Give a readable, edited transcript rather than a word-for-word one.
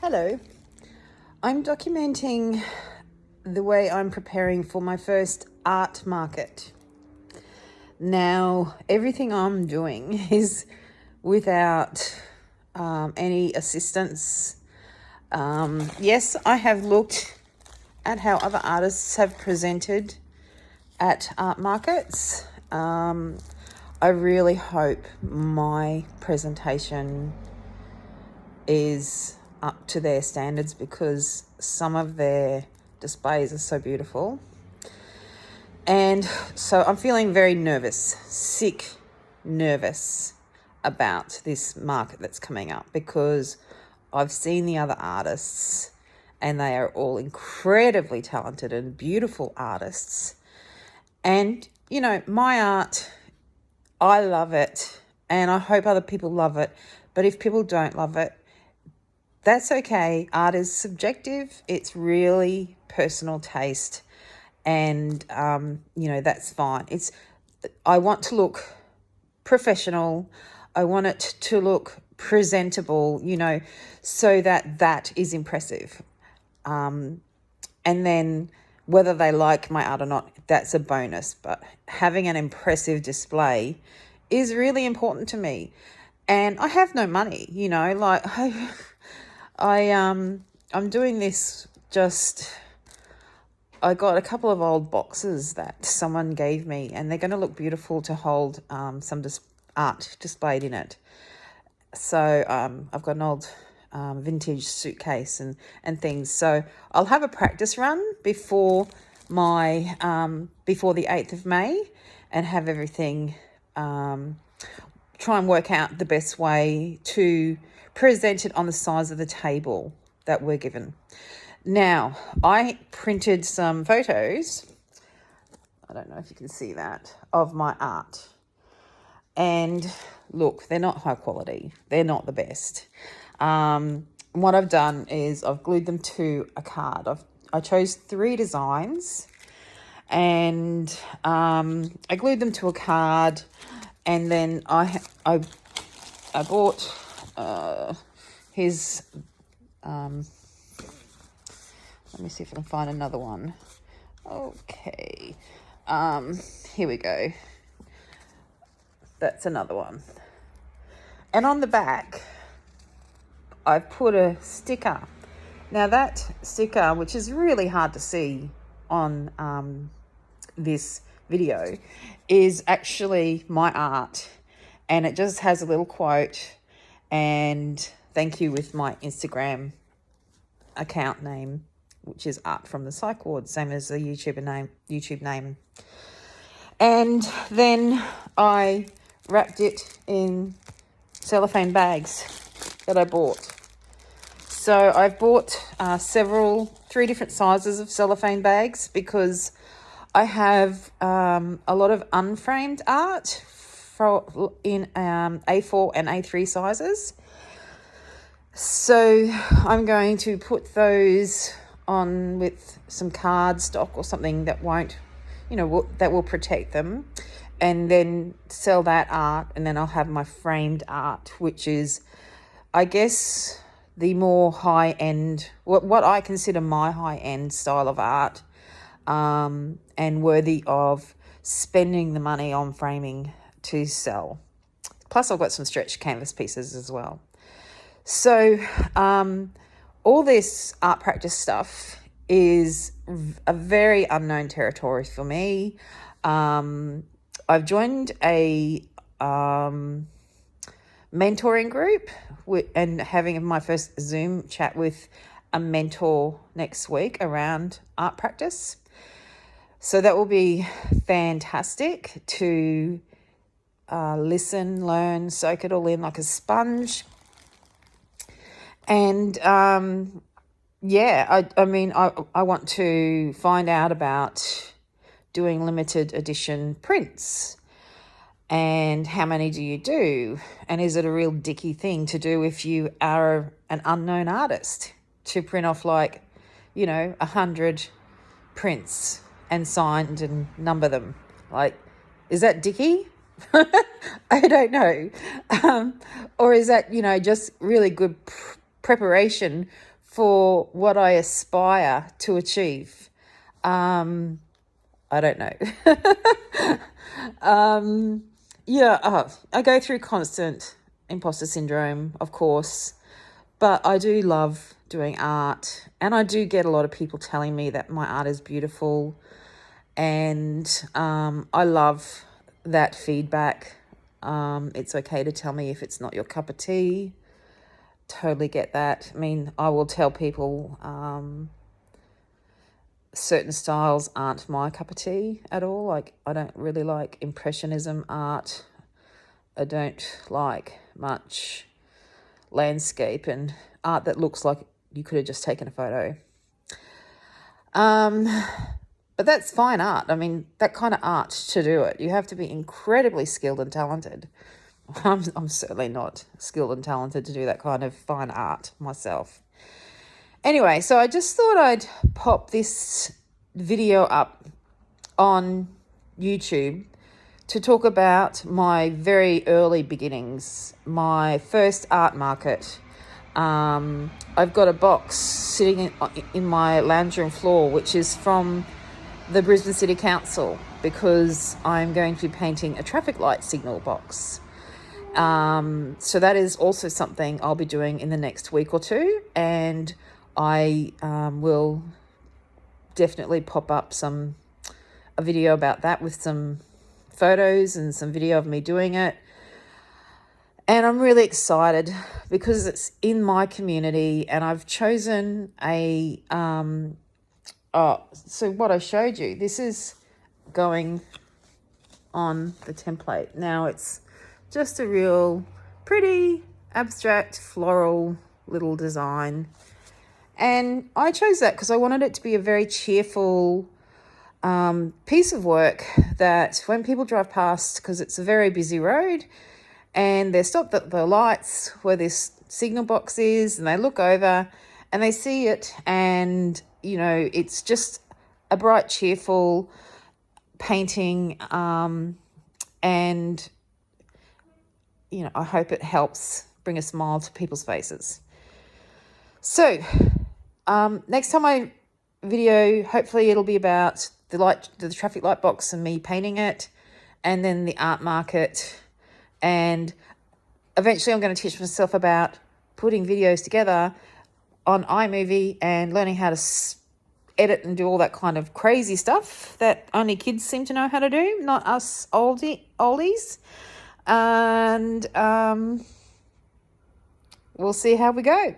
Hello. I'm documenting the way I'm preparing for my first art market. Now, everything I'm doing is without any assistance. Yes, I have looked at how other artists have presented at art markets. I really hope my presentation is up to their standards because some of their displays are so beautiful. And so I'm feeling very nervous about this market that's coming up because I've seen the other artists and they are all incredibly talented and beautiful artists. And, my art, I love it and I hope other people love it. But if people don't love it, that's okay. Art is subjective. It's really personal taste. And, that's fine. I want to look professional. I want it to look presentable, so that is impressive. And then whether they like my art or not, that's a bonus. But having an impressive display is really important to me. And I have no money, I'm doing this I got a couple of old boxes that someone gave me and they're going to look beautiful to hold some art displayed in it. So I've got an old vintage suitcase and things. So I'll have a practice run before the 8th of May and have everything, try and work out the best way to present it on the size of the table that we're given. Now, I printed some photos, I don't know if you can see that, of my art. And look, they're not high quality. They're not the best. What I've done is I've glued them to a card. I chose 3 designs and I glued them to a card, and then I bought his let me see if I can find another one. Okay, here we go. That's another one. And on the back I've put a sticker. Now that sticker, which is really hard to see on this video, is actually my art, and it just has a little quote and thank you with my Instagram account name, which is Art from the Psych Ward, same as the YouTube name. And then I wrapped it in cellophane bags that I bought. So I've bought 3 different sizes of cellophane bags because I have a lot of unframed art in A4 and A3 sizes. So I'm going to put those on with some cardstock or something that won't, that will protect them, and then sell that art. And then I'll have my framed art, which is, I guess, the more high-end, what I consider my high-end style of art, and worthy of spending the money on framing to sell. Plus I've got some stretch canvas pieces as well. So all this art practice stuff is a very unknown territory for me. I've joined a mentoring group and having my first Zoom chat with a mentor next week around art practice. So that will be fantastic to listen, learn, soak it all in like a sponge. And I want to find out about doing limited edition prints. And how many do you do? And is it a real dicky thing to do if you are an unknown artist, to print off 100 prints and signed and number them? Is that dicky? I don't know. Or is that, just really good preparation for what I aspire to achieve. I don't know. I go through constant imposter syndrome, of course, but I do love doing art, and I do get a lot of people telling me that my art is beautiful, and I love that feedback. It's okay to tell me if it's not your cup of tea. Totally get that. I mean, I will tell people certain styles aren't my cup of tea at all. Like, I don't really like impressionism art. I don't like much landscape and art that looks like you could have just taken a photo. But that's fine art. I mean, that kind of art, to do it, you have to be incredibly skilled and talented. I'm certainly not skilled and talented to do that kind of fine art myself. Anyway, so I just thought I'd pop this video up on YouTube to talk about my very early beginnings, my first art market. I've got a box sitting in my lounge room floor, which is from the Brisbane City Council, because I'm going to be painting a traffic light signal box. So that is also something I'll be doing in the next week or two, and I will definitely pop up a video about that with some photos and some video of me doing it. And I'm really excited because it's in my community, and I've chosen so what I showed you, this is going on the template. Now it's just a real pretty abstract floral little design. And I chose that because I wanted it to be a very cheerful piece of work that when people drive past, because it's a very busy road, and they're stopped at the lights where this signal box is, and they look over and they see it, and, you know, it's just a bright, cheerful painting, and, you know, I hope it helps bring a smile to people's faces. So next time I video, hopefully it'll be about the traffic light box and me painting it, and then the art market. And eventually I'm going to teach myself about putting videos together on iMovie and learning how to edit and do all that kind of crazy stuff that only kids seem to know how to do, not us oldies. And we'll see how we go.